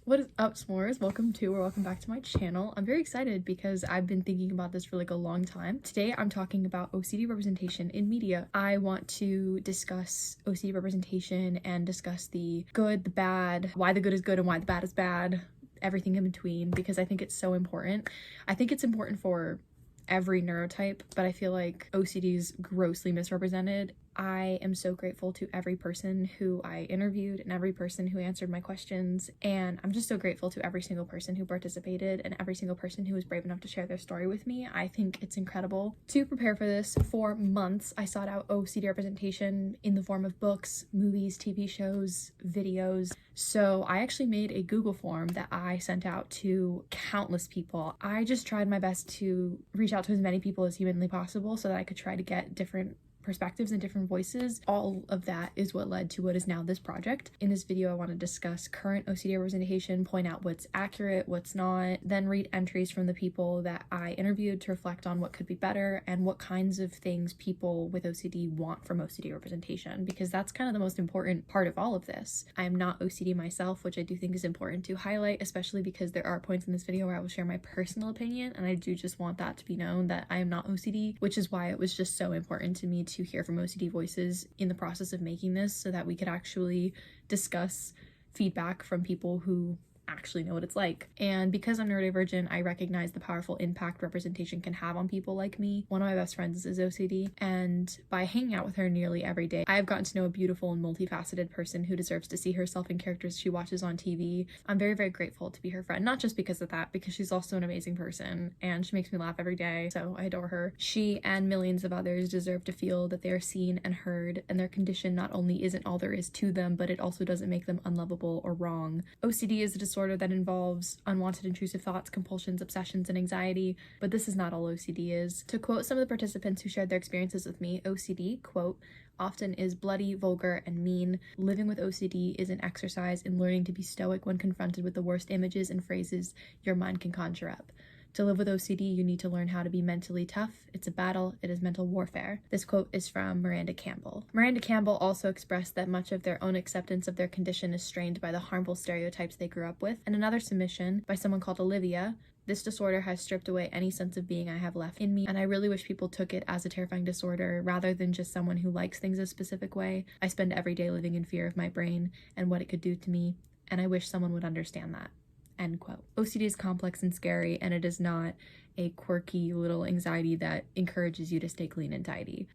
What is up, s'mores? Welcome back to my channel. I'm very excited because I've been thinking about this for like a long time. Today I'm talking about OCD representation in media. I want to discuss OCD representation and discuss the good, the bad, why the good is good and why the bad is bad, everything in between, because I think it's so important. I think it's important for every neurotype, but I feel like OCD is grossly misrepresented. I am so grateful to every person who I interviewed and every person who answered my questions, and I'm just so grateful to every single person who participated and every single person who was brave enough to share their story with me. I think it's incredible. To prepare for this, for months I sought out OCD representation in the form of books, movies, TV shows, videos. So I actually made a Google form that I sent out to countless people. I just tried my best to reach out to as many people as humanly possible so that I could try to get different perspectives and different voices. All of that is what led to what is now this project. In this video, I want to discuss current OCD representation, point out what's accurate, what's not, then read entries from the people that I interviewed to reflect on what could be better and what kinds of things people with OCD want from OCD representation, because that's kind of the most important part of all of this. I am not OCD myself, which I do think is important to highlight, especially because there are points in this video where I will share my personal opinion, and I do just want that to be known that I am not OCD, which is why it was just so important to me to hear from OCD voices in the process of making this so that we could actually discuss feedback from people who actually know what it's like. And because I'm neurodivergent, I recognize the powerful impact representation can have on people like me. One of my best friends is OCD, and by hanging out with her nearly every day, I have gotten to know a beautiful and multifaceted person who deserves to see herself in characters she watches on TV. I'm very, very grateful to be her friend, not just because of that, because she's also an amazing person and she makes me laugh every day, so I adore her. She and millions of others deserve to feel that they are seen and heard, and their condition not only isn't all there is to them, but it also doesn't make them unlovable or wrong. OCD is a disorder that involves unwanted intrusive thoughts, compulsions, obsessions, and anxiety, but this is not all OCD is. To quote some of the participants who shared their experiences with me, OCD, quote, often is bloody, vulgar, and mean. Living with OCD is an exercise in learning to be stoic when confronted with the worst images and phrases your mind can conjure up. To live with OCD, you need to learn how to be mentally tough. It's a battle. It is mental warfare. This quote is from Miranda Campbell. Miranda Campbell also expressed that much of their own acceptance of their condition is strained by the harmful stereotypes they grew up with. And another submission by someone called Olivia: this disorder has stripped away any sense of being I have left in me, and I really wish people took it as a terrifying disorder rather than just someone who likes things a specific way. I spend every day living in fear of my brain and what it could do to me, and I wish someone would understand that. End quote. OCD is complex and scary, and it is not a quirky little anxiety that encourages you to stay clean and tidy.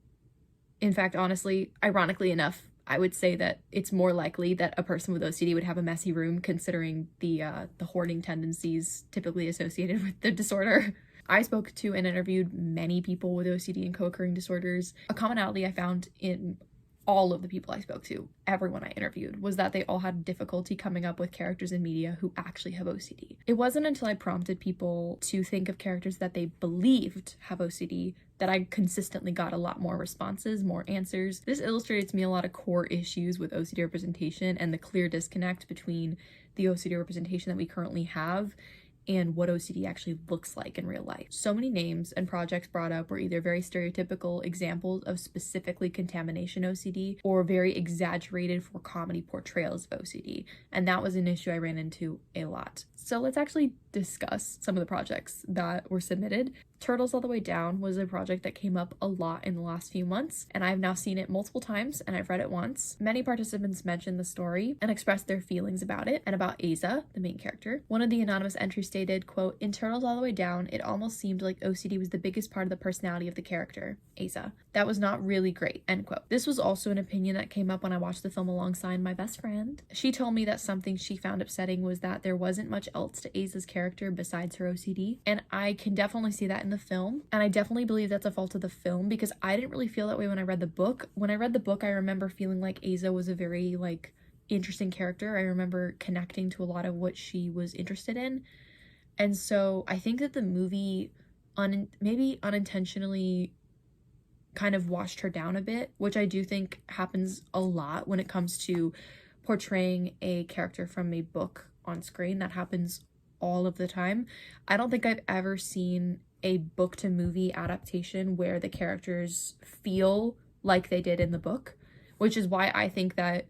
In fact, honestly, ironically enough, I would say that it's more likely that a person with OCD would have a messy room, considering the hoarding tendencies typically associated with the disorder. I spoke to and interviewed many people with OCD and co-occurring disorders. A commonality I found in all of the people I spoke to, everyone I interviewed, was that they all had difficulty coming up with characters in media who actually have OCD. It wasn't until I prompted people to think of characters that they believed have OCD that I consistently got a lot more responses, more answers. This illustrates to me a lot of core issues with OCD representation and the clear disconnect between the OCD representation that we currently have and what OCD actually looks like in real life. So many names and projects brought up were either very stereotypical examples of specifically contamination OCD or very exaggerated for comedy portrayals of OCD, and that was an issue I ran into a lot. So let's actually discuss some of the projects that were submitted. Turtles All the Way Down was a project that came up a lot in the last few months, and I've now seen it multiple times and I've read it once. Many participants mentioned the story and expressed their feelings about it and about Asa, the main character. One of the anonymous entries stated, quote, in Turtles All the Way Down, it almost seemed like OCD was the biggest part of the personality of the character, Asa. That was not really great, end quote. This was also an opinion that came up when I watched the film alongside my best friend. She told me that something she found upsetting was that there wasn't much else to Asa's character besides her OCD, and I can definitely see that in the film, and I definitely believe that's a fault of the film because I didn't really feel that way when I read the book. When I read the book, I remember feeling like Asa was a very interesting character. I remember connecting to a lot of what she was interested in, and so I think that the movie maybe unintentionally kind of washed her down a bit, which I do think happens a lot when it comes to portraying a character from a book on screen. That happens all of the time. I don't think I've ever seen a book to movie adaptation where the characters feel like they did in the book, which is why I think that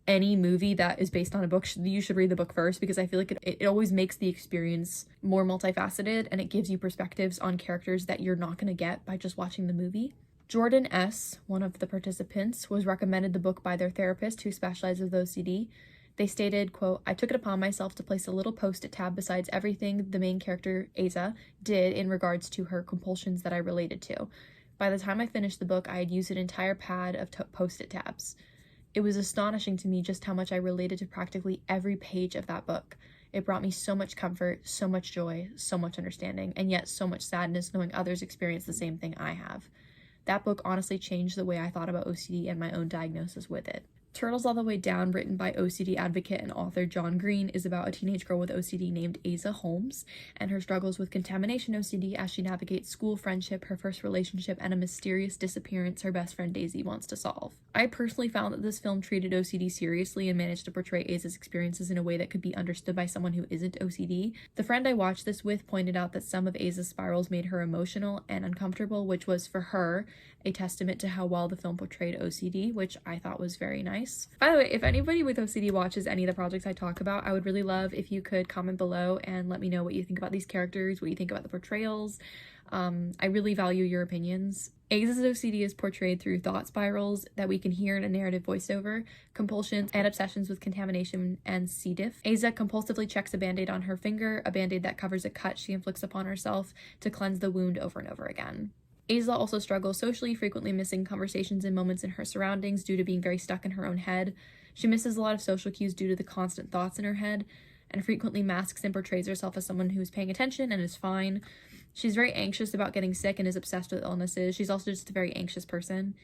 any movie that is based on a book, you should read the book first, because I feel like it always makes the experience more multifaceted, and it gives you perspectives on characters that you're not going to get by just watching the movie. Jordyn S., one of the participants, was recommended the book by their therapist who specializes with OCD. They stated, quote, "I took it upon myself to place a little post-it tab besides everything the main character, Asa, did in regards to her compulsions that I related to. By the time I finished the book, I had used an entire pad of post-it tabs. It was astonishing to me just how much I related to practically every page of that book. It brought me so much comfort, so much joy, so much understanding, and yet so much sadness knowing others experience the same thing I have. That book honestly changed the way I thought about OCD and my own diagnosis with it." Turtles All the Way Down, written by OCD advocate and author John Green, is about a teenage girl with OCD named Asa Holmes and her struggles with contamination OCD as she navigates school, friendship, her first relationship, and a mysterious disappearance her best friend Daisy wants to solve. I personally found that this film treated OCD seriously and managed to portray Asa's experiences in a way that could be understood by someone who isn't OCD. The friend I watched this with pointed out that some of Asa's spirals made her emotional and uncomfortable, which was, for her, a testament to how well the film portrayed OCD, which I thought was very nice. By the way, if anybody with OCD watches any of the projects I talk about, I would really love if you could comment below and let me know what you think about these characters, what you think about the portrayals. I really value your opinions. Asa's OCD is portrayed through thought spirals that we can hear in a narrative voiceover, compulsions, and obsessions with contamination and C. diff. Asa compulsively checks a band-aid on her finger, a band-aid that covers a cut she inflicts upon herself to cleanse the wound over and over again. Asa also struggles socially, frequently missing conversations and moments in her surroundings due to being very stuck in her own head. She misses a lot of social cues due to the constant thoughts in her head, and frequently masks and portrays herself as someone who is paying attention and is fine. She's very anxious about getting sick and is obsessed with illnesses. She's also just a very anxious person.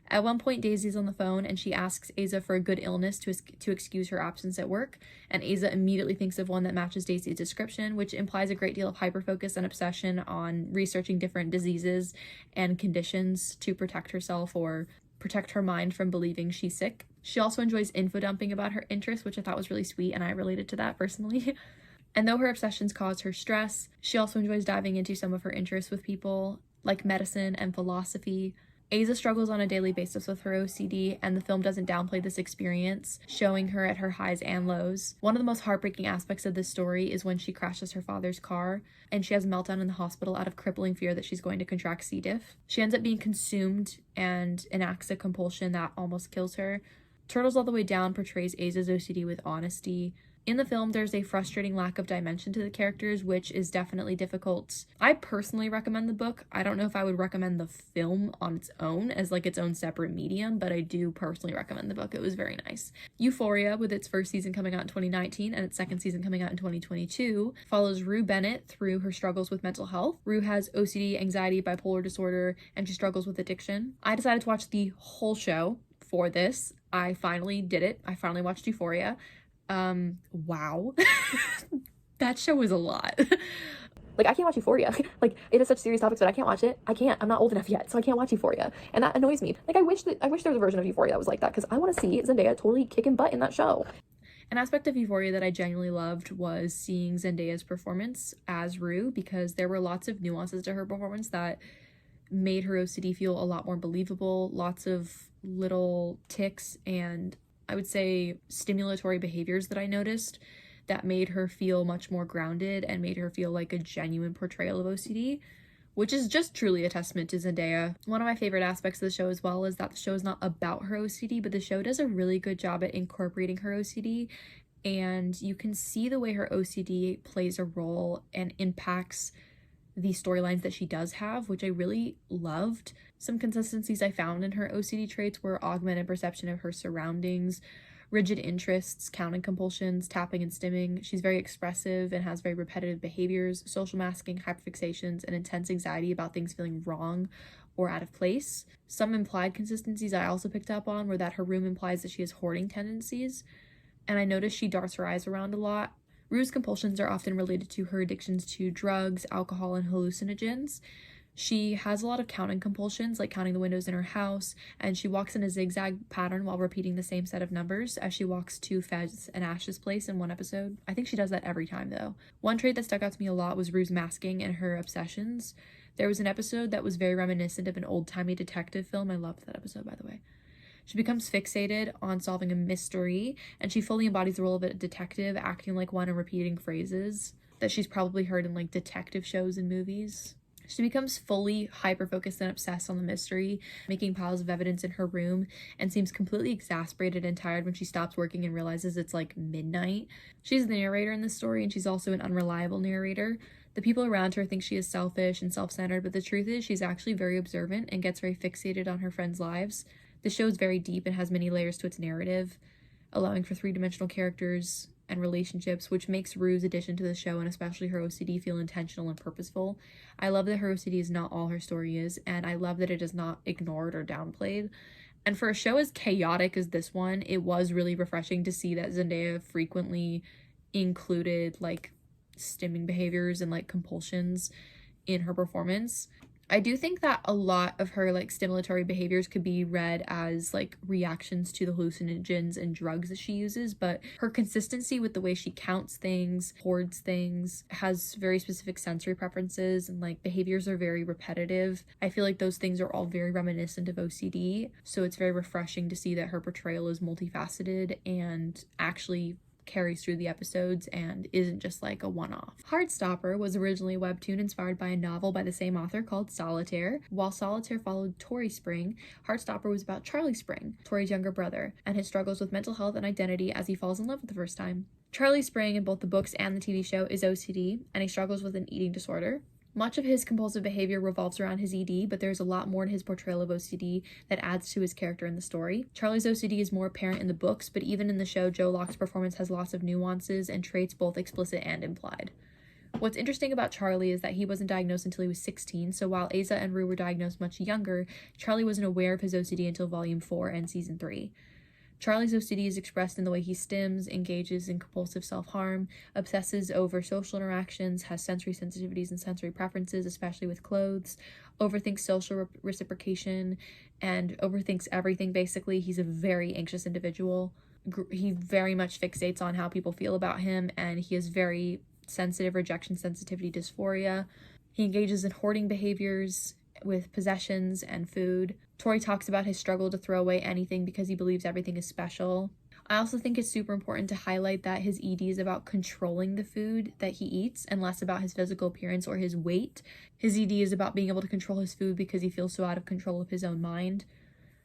At one point, Daisy's on the phone and she asks Asa for a good illness to excuse her absence at work, and Asa immediately thinks of one that matches Daisy's description, which implies a great deal of hyperfocus and obsession on researching different diseases and conditions to protect herself or protect her mind from believing she's sick. She also enjoys info dumping about her interests, which I thought was really sweet, and I related to that personally. And though her obsessions cause her stress, she also enjoys diving into some of her interests with people, like medicine and philosophy. Asa struggles on a daily basis with her OCD, and the film doesn't downplay this experience, showing her at her highs and lows. One of the most heartbreaking aspects of this story is when she crashes her father's car, and she has a meltdown in the hospital out of crippling fear that she's going to contract C. diff. She ends up being consumed and enacts a compulsion that almost kills her. Turtles All the Way Down portrays Asa's OCD with honesty. In the film, there's a frustrating lack of dimension to the characters, which is definitely difficult. I personally recommend the book. I don't know if I would recommend the film on its own as like its own separate medium, but I do personally recommend the book. It was very nice. Euphoria, with its first season coming out in 2019 and its second season coming out in 2022, follows Rue Bennett through her struggles with mental health. Rue has OCD, anxiety, bipolar disorder, and she struggles with addiction. I decided to watch the whole show for this. I finally did it. I finally watched Euphoria. Wow. That show was a lot. Like, I can't watch Euphoria. Like, it is such serious topics, but I can't watch it. I can't. I'm not old enough yet, so I can't watch Euphoria. And that annoys me. Like, I wish there was a version of Euphoria that was like that, because I want to see Zendaya totally kicking butt in that show. An aspect of Euphoria that I genuinely loved was seeing Zendaya's performance as Rue, because there were lots of nuances to her performance that made her OCD feel a lot more believable. Lots of little tics and, I would say, stimulatory behaviors that I noticed that made her feel much more grounded and made her feel like a genuine portrayal of OCD, which is just truly a testament to Zendaya. One of my favorite aspects of the show as well is that the show is not about her OCD, but the show does a really good job at incorporating her OCD, and you can see the way her OCD plays a role and impacts the storylines that she does have, which I really loved. Some consistencies I found in her OCD traits were augmented perception of her surroundings, rigid interests, counting compulsions, tapping and stimming. She's very expressive and has very repetitive behaviors, social masking, hyperfixations, and intense anxiety about things feeling wrong or out of place. Some implied consistencies I also picked up on were that her room implies that she has hoarding tendencies, and I noticed she darts her eyes around a lot. Rue's compulsions are often related to her addictions to drugs, alcohol, and hallucinogens. She has a lot of counting compulsions, like counting the windows in her house, and she walks in a zigzag pattern while repeating the same set of numbers as she walks to Fez and Ash's place in one episode. I think she does that every time, though. One trait that stuck out to me a lot was Rue's masking and her obsessions. There was an episode that was very reminiscent of an old-timey detective film. I loved that episode, by the way. She becomes fixated on solving a mystery, and she fully embodies the role of a detective, acting like one and repeating phrases that she's probably heard in like detective shows and movies. She becomes fully hyper-focused and obsessed on the mystery, making piles of evidence in her room, and seems completely exasperated and tired when she stops working and realizes it's like midnight. She's the narrator in this story, and she's also an unreliable narrator. The people around her think she is selfish and self-centered, but the truth is she's actually very observant and gets very fixated on her friends' lives. The show is very deep and has many layers to its narrative, allowing for three-dimensional characters and relationships, which makes Rue's addition to the show, and especially her OCD, feel intentional and purposeful. I love that her OCD is not all her story is, and I love that it is not ignored or downplayed. And for a show as chaotic as this one, it was really refreshing to see that Zendaya frequently included like stimming behaviors and like compulsions in her performance. I do think that a lot of her like stimulatory behaviors could be read as like reactions to the hallucinogens and drugs that she uses, but her consistency with the way she counts things, hoards things, has very specific sensory preferences, and like behaviors are very repetitive. I feel like those things are all very reminiscent of OCD, so it's very refreshing to see that her portrayal is multifaceted and actually carries through the episodes and isn't just like a one-off. Heartstopper was originally a webtoon inspired by a novel by the same author called Solitaire. While Solitaire followed Tori Spring, Heartstopper was about Charlie Spring, Tori's younger brother, and his struggles with mental health and identity as he falls in love for the first time. Charlie Spring, in both the books and the TV show, is OCD, and he struggles with an eating disorder. Much of his compulsive behavior revolves around his ED, but there's a lot more to his portrayal of OCD that adds to his character in the story. Charlie's OCD is more apparent in the books, but even in the show, Joe Locke's performance has lots of nuances and traits both explicit and implied. What's interesting about Charlie is that he wasn't diagnosed until he was 16, so while Asa and Rue were diagnosed much younger, Charlie wasn't aware of his OCD until Volume 4 and Season 3. Charlie's OCD is expressed in the way he stims, engages in compulsive self-harm, obsesses over social interactions, has sensory sensitivities and sensory preferences, especially with clothes, overthinks social reciprocation, and overthinks everything, basically. He's a very anxious individual. He very much fixates on how people feel about him, and he has very sensitive rejection sensitivity dysphoria. He engages in hoarding behaviors with possessions and food. Tori talks about his struggle to throw away anything because he believes everything is special. I also think it's super important to highlight that his ED is about controlling the food that he eats and less about his physical appearance or his weight. His ED is about being able to control his food because he feels so out of control of his own mind.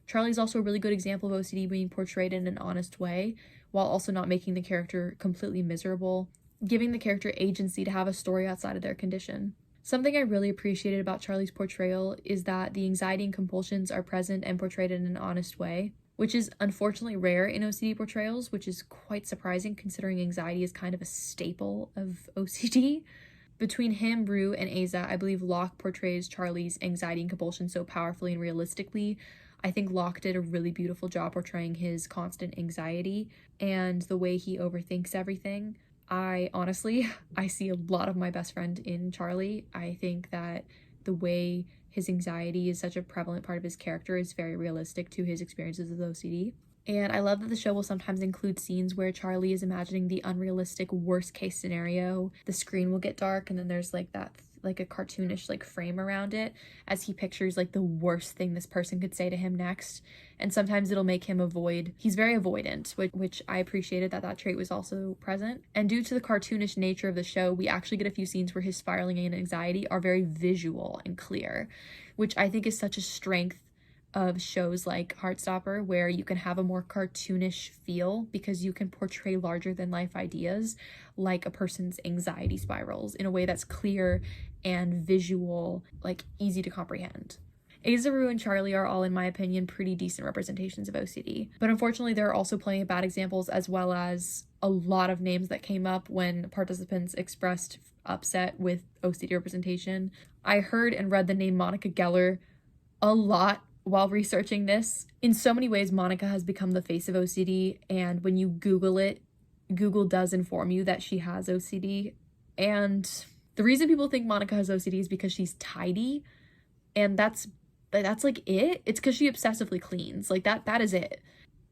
Charlie's also a really good example of OCD being portrayed in an honest way, while also not making the character completely miserable, giving the character agency to have a story outside of their condition. Something I really appreciated about Charlie's portrayal is that the anxiety and compulsions are present and portrayed in an honest way, which is unfortunately rare in OCD portrayals, which is quite surprising considering anxiety is kind of a staple of OCD. Between him, Rue, and Asa, I believe Locke portrays Charlie's anxiety and compulsion so powerfully and realistically. I think Locke did a really beautiful job portraying his constant anxiety and the way he overthinks everything. I see a lot of my best friend in Charlie. I think that the way his anxiety is such a prevalent part of his character is very realistic to his experiences with OCD. And I love that the show will sometimes include scenes where Charlie is imagining the unrealistic worst case scenario. The screen will get dark and then there's like that like a cartoonish like frame around it as he pictures like the worst thing this person could say to him next. And sometimes it'll make him he's very avoidant, which I appreciated that trait was also present. And due to the cartoonish nature of the show, we actually get a few scenes where his spiraling and anxiety are very visual and clear, which I think is such a strength of shows like Heartstopper, where you can have a more cartoonish feel because you can portray larger than life ideas like a person's anxiety spirals in a way that's clear and visual, like easy to comprehend. Asa, Rue, and Charlie are all, in my opinion, pretty decent representations of OCD. But unfortunately, there are also plenty of bad examples, as well as a lot of names that came up when participants expressed upset with OCD representation. I heard and read the name Monica Geller a lot while researching this. In so many ways, Monica has become the face of OCD, and when you Google it, Google does inform you that she has OCD. And the reason people think Monica has OCD is because she's tidy, and that's like it. It's because she obsessively cleans. Like that is it.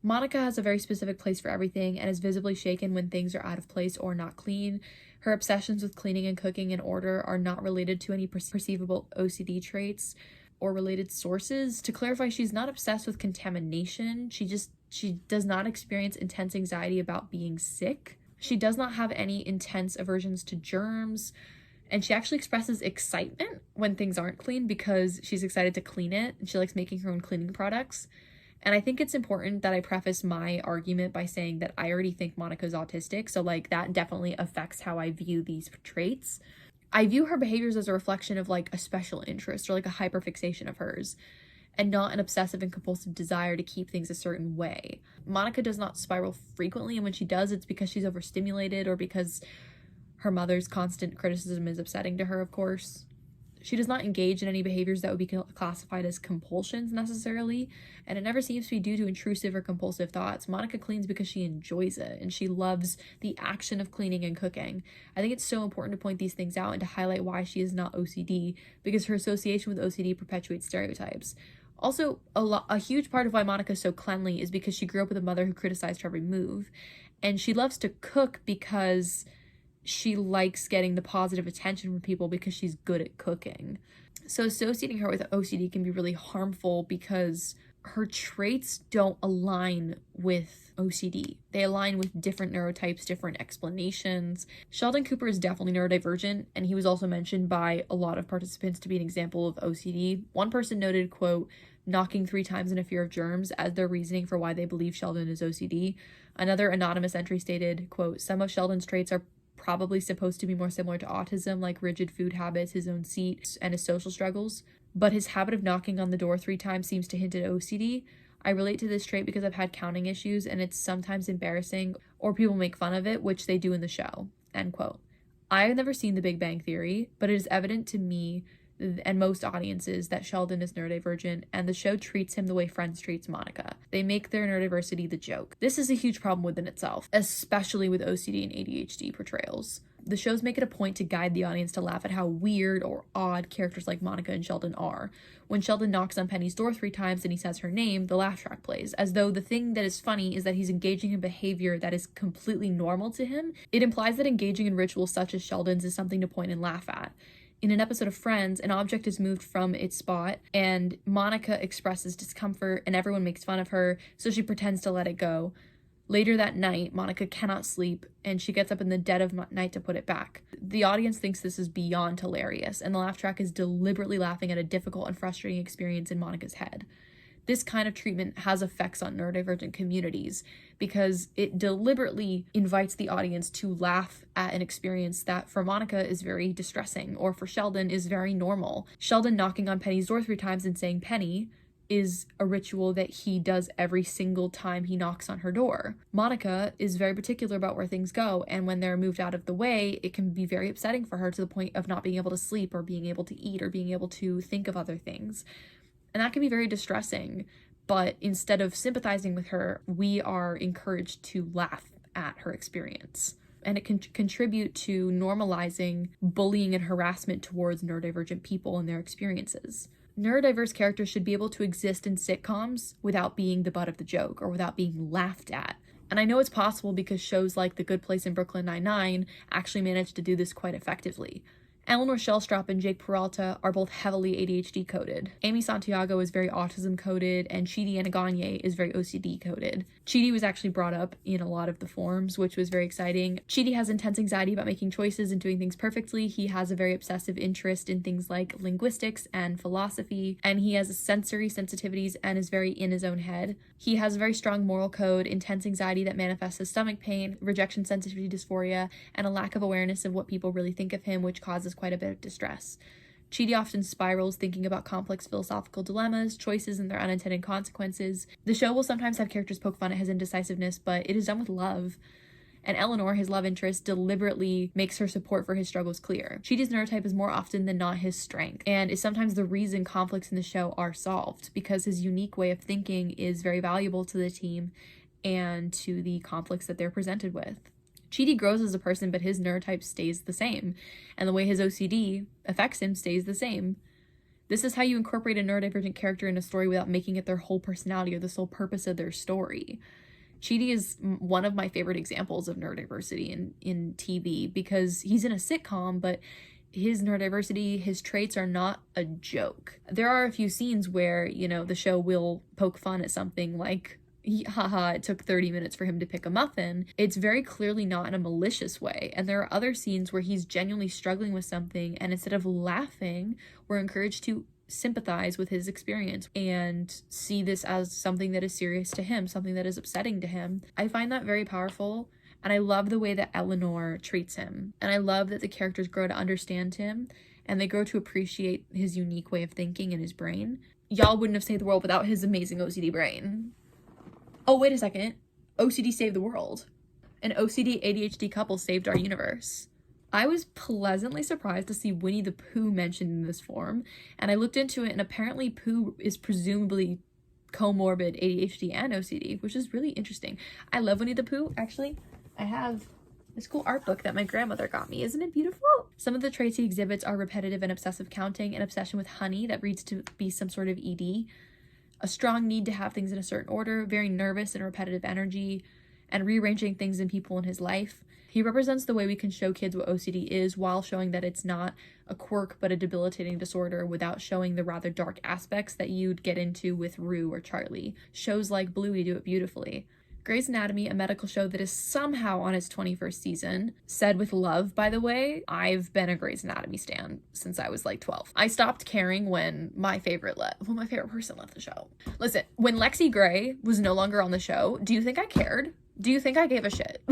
Monica has a very specific place for everything and is visibly shaken when things are out of place or not clean. Her obsessions with cleaning and cooking in order are not related to any perceivable OCD traits. or related sources. To clarify, she's not obsessed with contamination. She does not experience intense anxiety about being sick. She does not have any intense aversions to germs. And she actually expresses excitement when things aren't clean because she's excited to clean it, and she likes making her own cleaning products. And I think it's important that I preface my argument by saying that I already think Monica's autistic, so like that definitely affects how I view these traits. I view her behaviors as a reflection of like a special interest or like a hyperfixation of hers, and not an obsessive and compulsive desire to keep things a certain way. Monica does not spiral frequently, and when she does, it's because she's overstimulated or because her mother's constant criticism is upsetting to her, of course. She does not engage in any behaviors that would be classified as compulsions necessarily, and it never seems to be due to intrusive or compulsive thoughts. Monica cleans because she enjoys it, and she loves the action of cleaning and cooking. I think it's so important to point these things out and to highlight why she is not OCD, because her association with OCD perpetuates stereotypes. Also, a huge part of why Monica is so cleanly is because she grew up with a mother who criticized her every move, and she loves to cook because she likes getting the positive attention from people because she's good at cooking. So associating her with OCD can be really harmful because her traits don't align with OCD. They align with different neurotypes, different explanations. Sheldon Cooper is definitely neurodivergent, and he was also mentioned by a lot of participants to be an example of OCD. One person noted, quote, knocking 3 times in a fear of germs as their reasoning for why they believe Sheldon is OCD. Another anonymous entry stated, quote, some of Sheldon's traits are probably supposed to be more similar to autism, like rigid food habits, his own seat, and his social struggles, but his habit of knocking on the door 3 times seems to hint at OCD. I relate to this trait because I've had counting issues, and it's sometimes embarrassing, or people make fun of it, which they do in the show, end quote. I have never seen The Big Bang Theory, but it is evident to me and most audiences that Sheldon is neurodivergent, and the show treats him the way Friends treats Monica. They make their neurodiversity the joke. This is a huge problem within itself, especially with OCD and ADHD portrayals. The shows make it a point to guide the audience to laugh at how weird or odd characters like Monica and Sheldon are. When Sheldon knocks on Penny's door 3 times and he says her name, the laugh track plays, as though the thing that is funny is that he's engaging in behavior that is completely normal to him. It implies that engaging in rituals such as Sheldon's is something to point and laugh at. In an episode of Friends, an object is moved from its spot, and Monica expresses discomfort, and everyone makes fun of her, so she pretends to let it go. Later that night, Monica cannot sleep, and she gets up in the dead of night to put it back. The audience thinks this is beyond hilarious, and the laugh track is deliberately laughing at a difficult and frustrating experience in Monica's head. This kind of treatment has effects on neurodivergent communities because it deliberately invites the audience to laugh at an experience that for Monica is very distressing, or for Sheldon is very normal. Sheldon knocking on Penny's door 3 times and saying Penny is a ritual that he does every single time he knocks on her door. Monica is very particular about where things go, and when they're moved out of the way, it can be very upsetting for her to the point of not being able to sleep or being able to eat or being able to think of other things. And that can be very distressing, but instead of sympathizing with her, we are encouraged to laugh at her experience. And it can contribute to normalizing bullying and harassment towards neurodivergent people and their experiences. Neurodiverse characters should be able to exist in sitcoms without being the butt of the joke or without being laughed at. And I know it's possible because shows like The Good Place and Brooklyn Nine-Nine actually managed to do this quite effectively. Eleanor Shellstrop and Jake Peralta are both heavily ADHD coded. Amy Santiago is very autism coded, and Chidi Anaganye is very OCD coded. Chidi was actually brought up in a lot of the forums, which was very exciting. Chidi has intense anxiety about making choices and doing things perfectly. He has a very obsessive interest in things like linguistics and philosophy, and he has sensory sensitivities and is very in his own head. He has a very strong moral code, intense anxiety that manifests as stomach pain, rejection sensitivity dysphoria, and a lack of awareness of what people really think of him, which causes quite a bit of distress. Chidi often spirals thinking about complex philosophical dilemmas, choices, and their unintended consequences. The show will sometimes have characters poke fun at his indecisiveness, but it is done with love. And Eleanor, his love interest, deliberately makes her support for his struggles clear. Chidi's neurotype is more often than not his strength, and is sometimes the reason conflicts in the show are solved, because his unique way of thinking is very valuable to the team and to the conflicts that they're presented with. Chidi grows as a person, but his neurotype stays the same, and the way his OCD affects him stays the same. This is how you incorporate a neurodivergent character in a story without making it their whole personality or the sole purpose of their story. Chidi is one of my favorite examples of neurodiversity in TV because he's in a sitcom, but his neurodiversity, his traits are not a joke. There are a few scenes where, you know, the show will poke fun at something like, haha, it took 30 minutes for him to pick a muffin. It's very clearly not in a malicious way. And there are other scenes where he's genuinely struggling with something, and instead of laughing, we're encouraged to sympathize with his experience and see this as something that is serious to him, something that is upsetting to him. I find that very powerful, and I love the way that Eleanor treats him. And I love that the characters grow to understand him, and they grow to appreciate his unique way of thinking and his brain. Y'all wouldn't have saved the world without his amazing OCD brain. Oh, wait a second. OCD saved the world. An OCD ADHD couple saved our universe. I was pleasantly surprised to see Winnie the Pooh mentioned in this form, and I looked into it, and apparently Pooh is presumably comorbid ADHD and OCD, which is really interesting. I love Winnie the Pooh, actually. I have this cool art book that my grandmother got me. Isn't it beautiful? Some of the traits he exhibits are repetitive and obsessive counting, an obsession with honey that reads to be some sort of ED, a strong need to have things in a certain order, very nervous and repetitive energy, and rearranging things and people in his life. He represents the way we can show kids what OCD is while showing that it's not a quirk but a debilitating disorder, without showing the rather dark aspects that you'd get into with Rue or Charlie. Shows like Bluey do it beautifully. Grey's Anatomy, a medical show that is somehow on its 21st season. Said with love, by the way. I've been a Grey's Anatomy stan since I was like 12. I stopped caring when my favorite person left the show. Listen, when Lexi Gray was no longer on the show, do you think I cared? Do you think I gave a shit?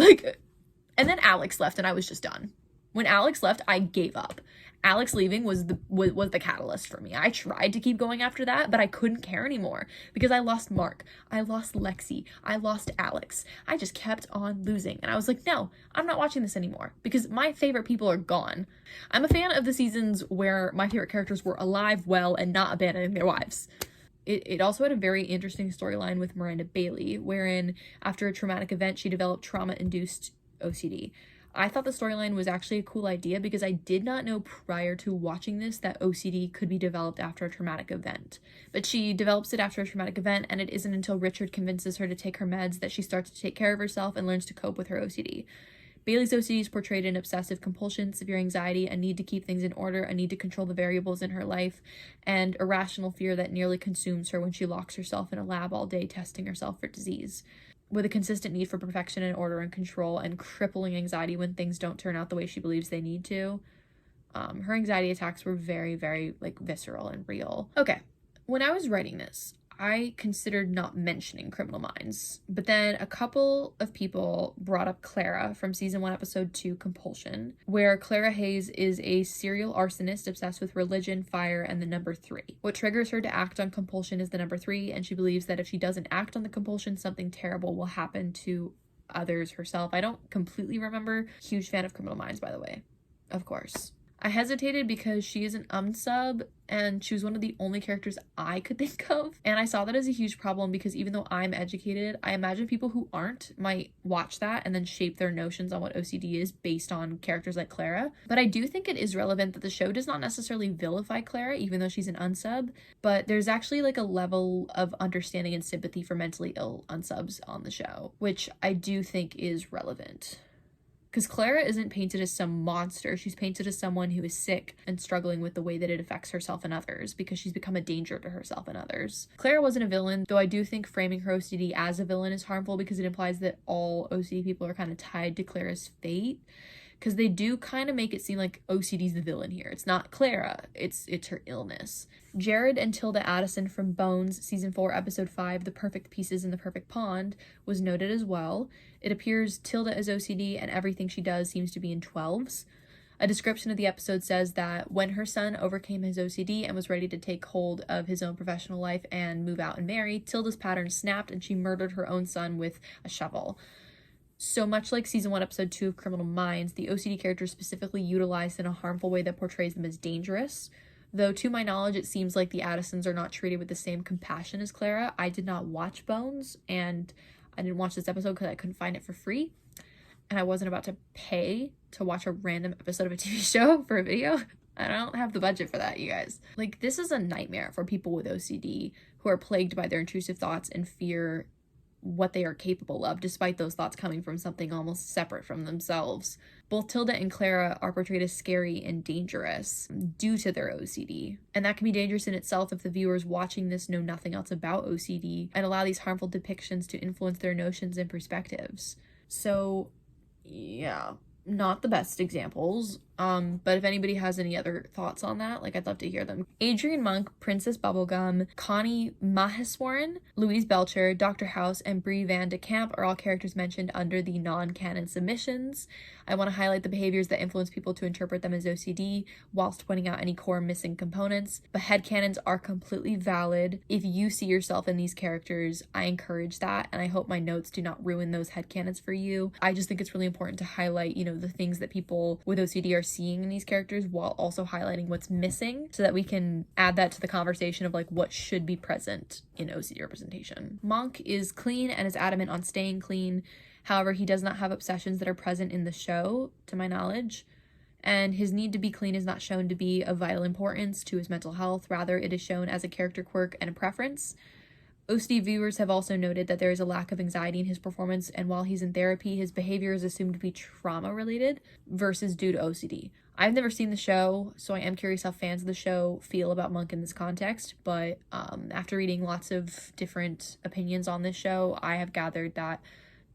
And then Alex left and I was just done. When Alex left, I gave up. Alex leaving was the catalyst for me. I tried to keep going after that, but I couldn't care anymore because I lost Mark, I lost Lexi, I lost Alex. I just kept on losing. And I was like, no, I'm not watching this anymore because my favorite people are gone. I'm a fan of the seasons where my favorite characters were alive, well, and not abandoning their wives. It also had a very interesting storyline with Miranda Bailey, wherein after a traumatic event, she developed trauma-induced OCD. I thought the storyline was actually a cool idea because I did not know prior to watching this that OCD could be developed after a traumatic event. But she develops it after a traumatic event, and it isn't until Richard convinces her to take her meds that she starts to take care of herself and learns to cope with her OCD. Bailey's OCD is portrayed in obsessive compulsion, severe anxiety, a need to keep things in order, a need to control the variables in her life, and irrational fear that nearly consumes her when she locks herself in a lab all day testing herself for disease. With a consistent need for perfection and order and control, and crippling anxiety when things don't turn out the way she believes they need to. Her anxiety attacks were very, very, visceral and real. Okay, when I was writing this, I considered not mentioning Criminal Minds, but then a couple of people brought up Clara from season 1, episode 2, Compulsion, where Clara Hayes is a serial arsonist obsessed with religion, fire, and the number 3. What triggers her to act on compulsion is the number 3, and she believes that if she doesn't act on the compulsion, something terrible will happen to others, herself. I don't completely remember. Huge fan of Criminal Minds, by the way. Of course. I hesitated because she is an sub, and she was one of the only characters I could think of. And I saw that as a huge problem because even though I'm educated, I imagine people who aren't might watch that and then shape their notions on what OCD is based on characters like Clara. But I do think it is relevant that the show does not necessarily vilify Clara, even though she's an unsub, but there's actually a level of understanding and sympathy for mentally ill unsubs on the show, which I do think is relevant. Because Clara isn't painted as some monster. She's painted as someone who is sick and struggling with the way that it affects herself and others because she's become a danger to herself and others. Clara wasn't a villain, though I do think framing her OCD as a villain is harmful because it implies that all OCD people are kind of tied to Clara's fate. Because they do kind of make it seem like OCD's the villain here. It's not Clara, it's her illness. Jared and Tilda Addison from Bones, season 4, episode 5, The Perfect Pieces in the Perfect Pond, was noted as well. It appears Tilda is OCD and everything she does seems to be in 12s. A description of the episode says that when her son overcame his OCD and was ready to take hold of his own professional life and move out and marry, Tilda's pattern snapped and she murdered her own son with a shovel. So much like season 1, episode 2 of Criminal Minds, the OCD character is specifically utilized in a harmful way that portrays them as dangerous. Though to my knowledge, it seems like the Addisons are not treated with the same compassion as Clara. I did not watch Bones, and I didn't watch this episode because I couldn't find it for free. And I wasn't about to pay to watch a random episode of a TV show for a video. I don't have the budget for that, you guys. This is a nightmare for people with OCD who are plagued by their intrusive thoughts and fear what they are capable of, despite those thoughts coming from something almost separate from themselves. Both Tilda and Clara are portrayed as scary and dangerous due to their OCD. And that can be dangerous in itself if the viewers watching this know nothing else about OCD and allow these harmful depictions to influence their notions and perspectives. So, yeah, not the best examples. But if anybody has any other thoughts on that, like, I'd love to hear them. Adrian Monk, Princess Bubblegum, Connie Maheswaran, Louise Belcher, Dr. House, and Brie Van de Kamp are all characters mentioned under the non-canon submissions. I want to highlight the behaviors that influence people to interpret them as OCD, whilst pointing out any core missing components. But headcanons are completely valid. If you see yourself in these characters, I encourage that, and I hope my notes do not ruin those headcanons for you. I just think it's really important to highlight, you know, the things that people with OCD are seeing in these characters while also highlighting what's missing so that we can add that to the conversation of like what should be present in OCD representation. Monk is clean and is adamant on staying clean. However, he does not have obsessions that are present in the show, to my knowledge, and his need to be clean is not shown to be of vital importance to his mental health. Rather, it is shown as a character quirk and a preference. OCD viewers have also noted that there is a lack of anxiety in his performance, and while he's in therapy, his behavior is assumed to be trauma-related versus due to OCD. I've never seen the show, so I am curious how fans of the show feel about Monk in this context, but after reading lots of different opinions on this show, I have gathered that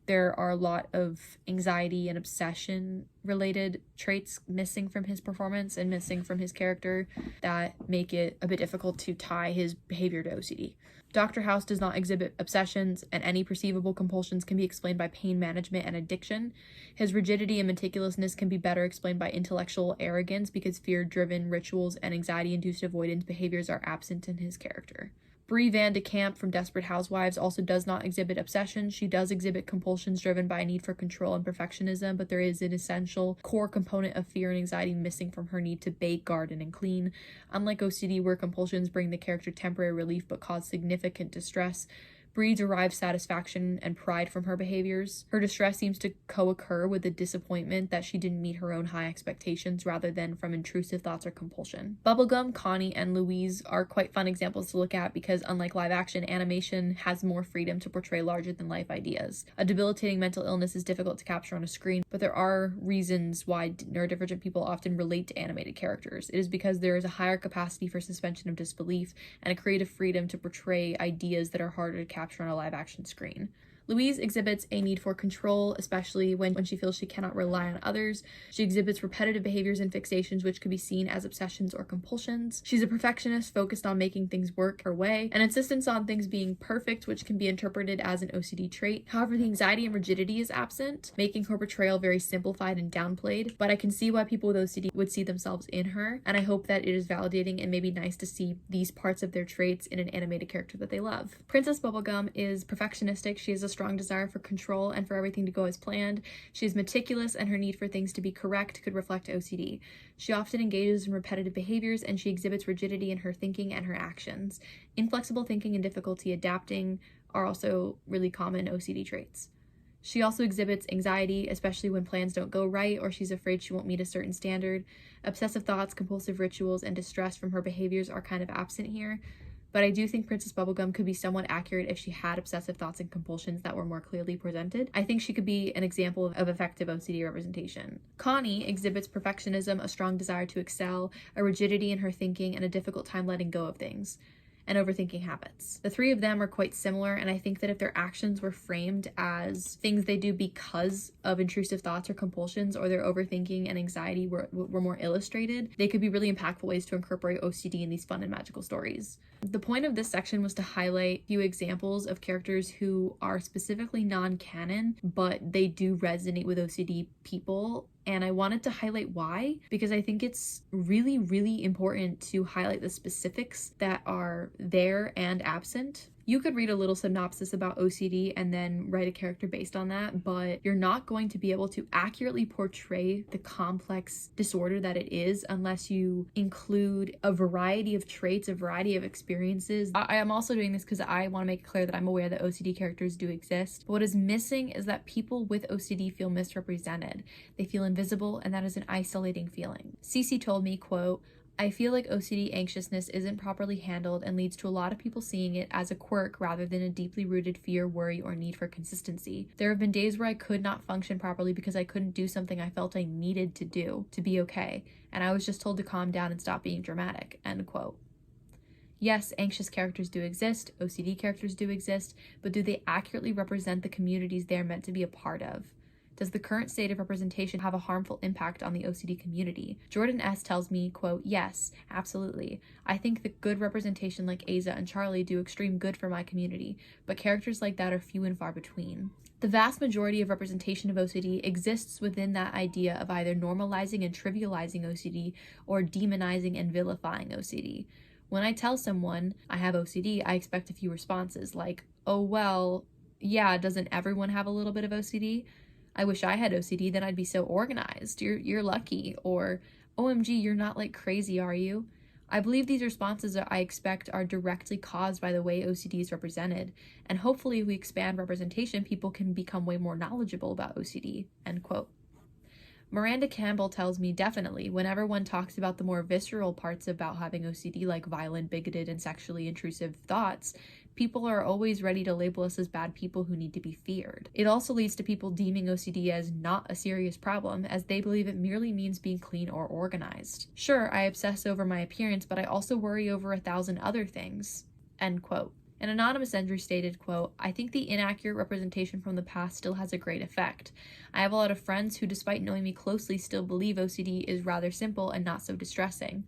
there are a lot of anxiety and obsession-related traits missing from his performance and missing from his character that make it a bit difficult to tie his behavior to OCD. Dr. House does not exhibit obsessions, and any perceivable compulsions can be explained by pain management and addiction. His rigidity and meticulousness can be better explained by intellectual arrogance because fear-driven rituals and anxiety-induced avoidance behaviors are absent in his character. Brie Van de Kamp from Desperate Housewives also does not exhibit obsession. She does exhibit compulsions driven by a need for control and perfectionism, but there is an essential core component of fear and anxiety missing from her need to bake, garden, and clean. Unlike OCD, where compulsions bring the character temporary relief but cause significant distress, Brie derives satisfaction and pride from her behaviors. Her distress seems to co-occur with the disappointment that she didn't meet her own high expectations rather than from intrusive thoughts or compulsion. Bubblegum, Connie, and Louise are quite fun examples to look at because unlike live action, animation has more freedom to portray larger-than-life ideas. A debilitating mental illness is difficult to capture on a screen, but there are reasons why neurodivergent people often relate to animated characters. It is because there is a higher capacity for suspension of disbelief and a creative freedom to portray ideas that are harder to capture on a live action screen. Louise exhibits a need for control, especially when she feels she cannot rely on others. She exhibits repetitive behaviors and fixations which could be seen as obsessions or compulsions. She's a perfectionist focused on making things work her way, an insistence on things being perfect, which can be interpreted as an OCD trait. However, the anxiety and rigidity is absent, making her portrayal very simplified and downplayed, but I can see why people with OCD would see themselves in her, and I hope that it is validating and maybe nice to see these parts of their traits in an animated character that they love. Princess Bubblegum is perfectionistic. She has a strong desire for control and for everything to go as planned. She is meticulous, and her need for things to be correct could reflect OCD. She often engages in repetitive behaviors, and she exhibits rigidity in her thinking and her actions. Inflexible thinking and difficulty adapting are also really common OCD traits. She also exhibits anxiety, especially when plans don't go right or she's afraid she won't meet a certain standard. Obsessive thoughts, compulsive rituals, and distress from her behaviors are kind of absent here. But I do think Princess Bubblegum could be somewhat accurate if she had obsessive thoughts and compulsions that were more clearly presented. I think she could be an example of effective OCD representation. Connie exhibits perfectionism, a strong desire to excel, a rigidity in her thinking, and a difficult time letting go of things, and overthinking habits. The three of them are quite similar, and I think that if their actions were framed as things they do because of intrusive thoughts or compulsions, or their overthinking and anxiety were more illustrated, they could be really impactful ways to incorporate OCD in these fun and magical stories. The point of this section was to highlight a few examples of characters who are specifically non-canon, but they do resonate with OCD people. And I wanted to highlight why, because I think it's really, really important to highlight the specifics that are there and absent. You could read a little synopsis about OCD and then write a character based on that, but you're not going to be able to accurately portray the complex disorder that it is unless you include a variety of traits, a variety of experiences. I am also doing this because I want to make it clear that I'm aware that OCD characters do exist. But what is missing is that people with OCD feel misrepresented. They feel invisible, and that is an isolating feeling. Cece told me, quote, I feel like OCD anxiousness isn't properly handled and leads to a lot of people seeing it as a quirk rather than a deeply rooted fear, worry, or need for consistency. There have been days where I could not function properly because I couldn't do something I felt I needed to do to be okay, and I was just told to calm down and stop being dramatic, end quote. Yes, anxious characters do exist, OCD characters do exist, but do they accurately represent the communities they are meant to be a part of? Does the current state of representation have a harmful impact on the OCD community? Jordyn S. tells me, quote, yes, absolutely. I think that good representation like Asa and Charlie do extreme good for my community, but characters like that are few and far between. The vast majority of representation of OCD exists within that idea of either normalizing and trivializing OCD or demonizing and vilifying OCD. When I tell someone I have OCD, I expect a few responses like, oh, well, yeah, doesn't everyone have a little bit of OCD? I wish I had OCD, then I'd be so organized. You're lucky. Or, OMG, you're not like crazy, are you? I believe these responses I expect are directly caused by the way OCD is represented, and hopefully if we expand representation, people can become way more knowledgeable about OCD, end quote. Miranda Campbell tells me definitely, whenever one talks about the more visceral parts about having OCD, like violent, bigoted, and sexually intrusive thoughts, people are always ready to label us as bad people who need to be feared. It also leads to people deeming OCD as not a serious problem, as they believe it merely means being clean or organized. Sure, I obsess over my appearance, but I also worry over 1,000 other things, end quote. An anonymous entry stated, quote, I think the inaccurate representation from the past still has a great effect. I have a lot of friends who, despite knowing me closely, still believe OCD is rather simple and not so distressing,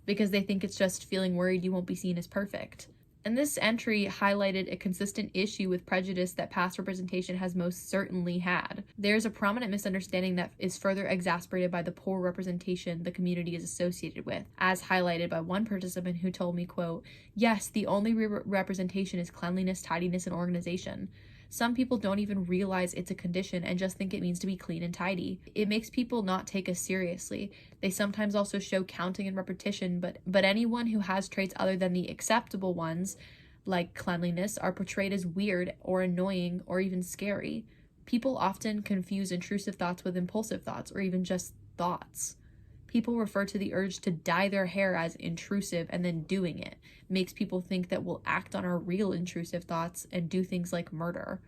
because they think it's just feeling worried you won't be seen as perfect. And this entry highlighted a consistent issue with prejudice that past representation has most certainly had. There's a prominent misunderstanding that is further exacerbated by the poor representation the community is associated with, as highlighted by one participant who told me, quote, yes, the only representation is cleanliness, tidiness, and organization. Some people don't even realize it's a condition and just think it means to be clean and tidy. It makes people not take us seriously. They sometimes also show counting and repetition, but anyone who has traits other than the acceptable ones, like cleanliness, are portrayed as weird or annoying or even scary. People often confuse intrusive thoughts with impulsive thoughts or even just thoughts. People refer to the urge to dye their hair as intrusive, and then doing it makes people think that we'll act on our real intrusive thoughts and do things like murder.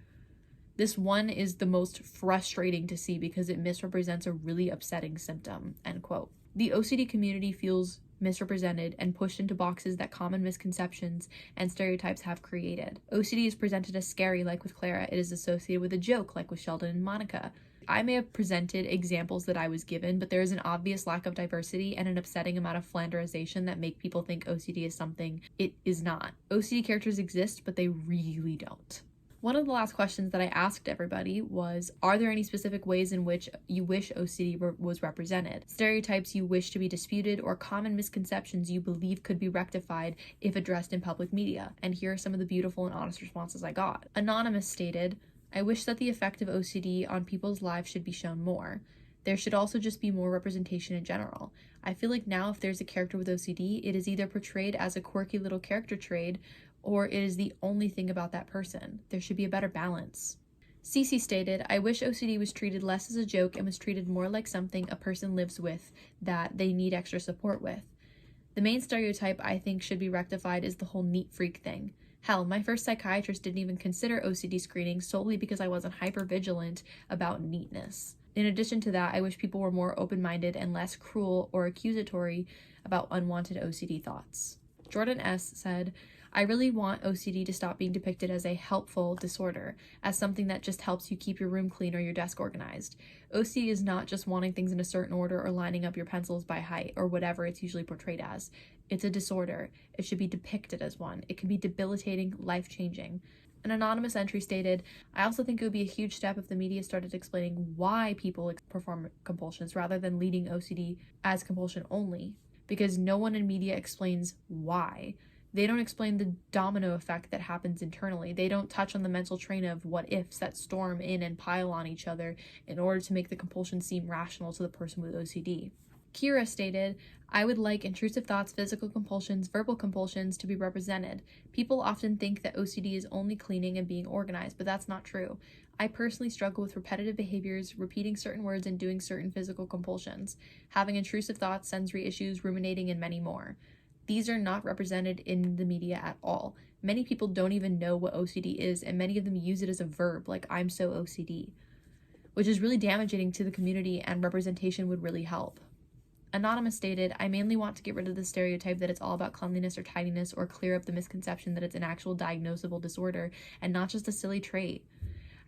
This one is the most frustrating to see because it misrepresents a really upsetting symptom, end quote. The OCD community feels misrepresented and pushed into boxes that common misconceptions and stereotypes have created. OCD is presented as scary, like with Clara. It is associated with a joke, like with Sheldon and Monica. I may have presented examples that I was given, but there is an obvious lack of diversity and an upsetting amount of flanderization that make people think OCD is something it is not. OCD characters exist, but they really don't. One of the last questions that I asked everybody was, are there any specific ways in which you wish OCD was represented? Stereotypes you wish to be disputed, or common misconceptions you believe could be rectified if addressed in public media? And here are some of the beautiful and honest responses I got. Anonymous stated, I wish that the effect of OCD on people's lives should be shown more. There should also just be more representation in general. I feel like now if there's a character with OCD, it is either portrayed as a quirky little character trait, or it is the only thing about that person. There should be a better balance. Cece stated, I wish OCD was treated less as a joke and was treated more like something a person lives with that they need extra support with. The main stereotype I think should be rectified is the whole neat freak thing. Hell, my first psychiatrist didn't even consider OCD screening solely because I wasn't hyper-vigilant about neatness. In addition to that, I wish people were more open-minded and less cruel or accusatory about unwanted OCD thoughts. Jordyn S. said, I really want OCD to stop being depicted as a helpful disorder, as something that just helps you keep your room clean or your desk organized. OCD is not just wanting things in a certain order or lining up your pencils by height or whatever it's usually portrayed as. It's a disorder. It should be depicted as one. It can be debilitating, life-changing. An anonymous entry stated, I also think it would be a huge step if the media started explaining why people perform compulsions rather than leading OCD as compulsion only, because no one in media explains why. They don't explain the domino effect that happens internally. They don't touch on the mental train of what-ifs that storm in and pile on each other in order to make the compulsion seem rational to the person with OCD. Kira stated, I would like intrusive thoughts, physical compulsions, verbal compulsions to be represented. People often think that OCD is only cleaning and being organized, but that's not true. I personally struggle with repetitive behaviors, repeating certain words and doing certain physical compulsions, having intrusive thoughts, sensory issues, ruminating, and many more. These are not represented in the media at all. Many people don't even know what OCD is, and many of them use it as a verb, like I'm so OCD, which is really damaging to the community, and representation would really help. Anonymous stated, I mainly want to get rid of the stereotype that it's all about cleanliness or tidiness, or clear up the misconception that it's an actual diagnosable disorder and not just a silly trait.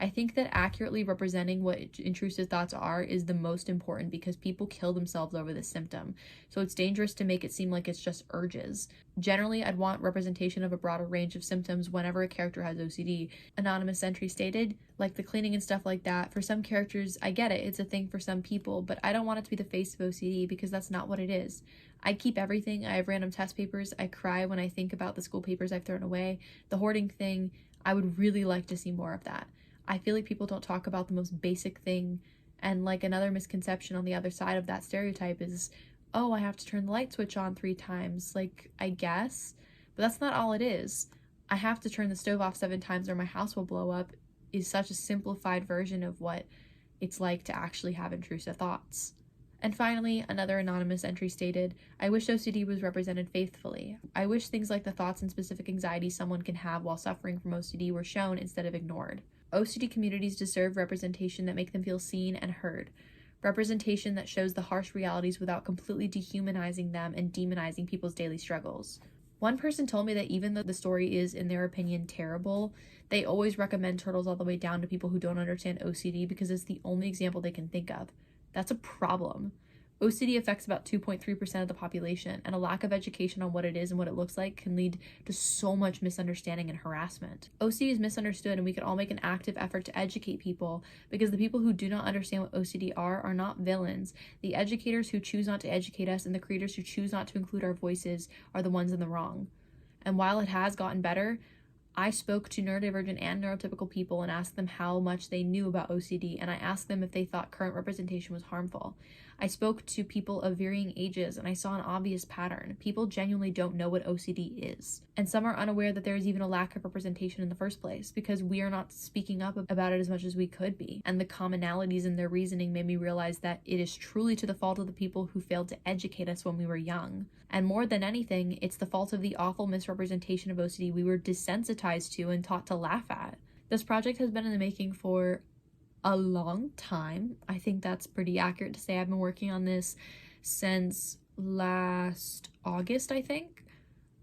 I think that accurately representing what intrusive thoughts are is the most important, because people kill themselves over this symptom, so it's dangerous to make it seem like it's just urges. Generally, I'd want representation of a broader range of symptoms whenever a character has OCD. Anonymous entry stated, like the cleaning and stuff like that, for some characters, I get it, it's a thing for some people, but I don't want it to be the face of OCD, because that's not what it is. I keep everything. I have random test papers. I cry when I think about the school papers I've thrown away. The hoarding thing, I would really like to see more of that. I feel like people don't talk about the most basic thing, and like another misconception on the other side of that stereotype is, oh, I have to turn the light switch on 3 times. Like, I guess, but that's not all it is. I have to turn the stove off 7 times or my house will blow up is such a simplified version of what it's like to actually have intrusive thoughts. And finally, another anonymous entry stated, I wish OCD was represented faithfully. I wish things like the thoughts and specific anxieties someone can have while suffering from OCD were shown instead of ignored. OCD communities deserve representation that make them feel seen and heard. Representation that shows the harsh realities without completely dehumanizing them and demonizing people's daily struggles. One person told me that even though the story is, in their opinion, terrible, they always recommend Turtles All the Way Down to people who don't understand OCD because it's the only example they can think of. That's a problem. OCD affects about 2.3% of the population, and a lack of education on what it is and what it looks like can lead to so much misunderstanding and harassment. OCD is misunderstood, and we could all make an active effort to educate people, because the people who do not understand what OCD are not villains. The educators who choose not to educate us and the creators who choose not to include our voices are the ones in the wrong. And while it has gotten better, I spoke to neurodivergent and neurotypical people and asked them how much they knew about OCD, and I asked them if they thought current representation was harmful. I spoke to people of varying ages, and I saw an obvious pattern. People genuinely don't know what OCD is. And some are unaware that there is even a lack of representation in the first place, because we are not speaking up about it as much as we could be. And the commonalities in their reasoning made me realize that it is truly to the fault of the people who failed to educate us when we were young. And more than anything, it's the fault of the awful misrepresentation of OCD we were desensitized to and taught to laugh at. This project has been in the making for a long time. I think that's pretty accurate to say. I've been working on this since last August, I think.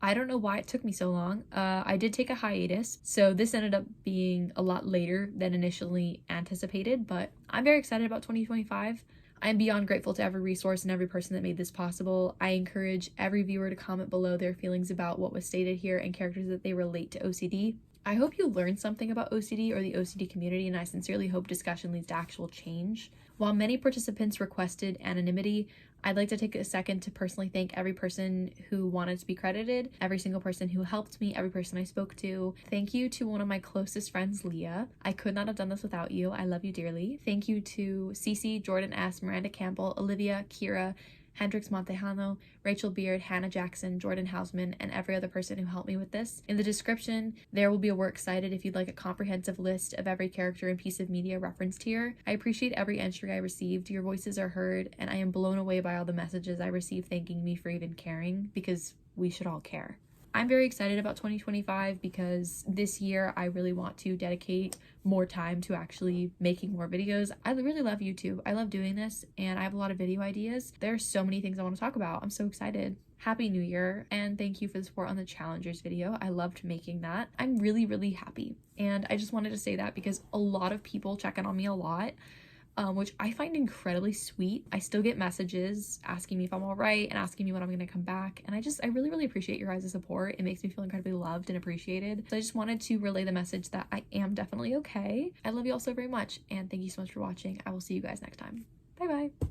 I don't know why it took me so long. I did take a hiatus, so this ended up being a lot later than initially anticipated, but I'm very excited about 2025. I'm beyond grateful to every resource and every person that made this possible. I encourage every viewer to comment below their feelings about what was stated here and characters that they relate to OCD. I hope you learned something about OCD or the OCD community, and I sincerely hope discussion leads to actual change. While many participants requested anonymity, I'd like to take a second to personally thank every person who wanted to be credited, every single person who helped me, every person I spoke to. Thank you to one of my closest friends, Leah. I could not have done this without you. I love you dearly. Thank you to Cece, Jordyn S., Miranda Campbell, Olivia, Clara, Hendrix Montejano, Rachel Beard, Hannah Jackson, Jordyn Howsmon, and every other person who helped me with this. In the description, there will be a works cited if you'd like a comprehensive list of every character and piece of media referenced here. I appreciate every entry I received. Your voices are heard, and I am blown away by all the messages I received thanking me for even caring, because we should all care. I'm very excited about 2025 because this year I really want to dedicate more time to actually making more videos. I really love YouTube. I love doing this, and I have a lot of video ideas. There's so many things I want to talk about. I'm so excited. Happy New Year, and thank you for the support on the Challengers video. I loved making that. I'm really happy, and I just wanted to say that because a lot of people check in on me a lot, which I find incredibly sweet. I still get messages asking me if I'm all right and asking me when I'm going to come back. And I really appreciate your guys' support. It makes me feel incredibly loved and appreciated. So I just wanted to relay the message that I am definitely okay. I love you all so very much. And thank you so much for watching. I will see you guys next time. Bye bye.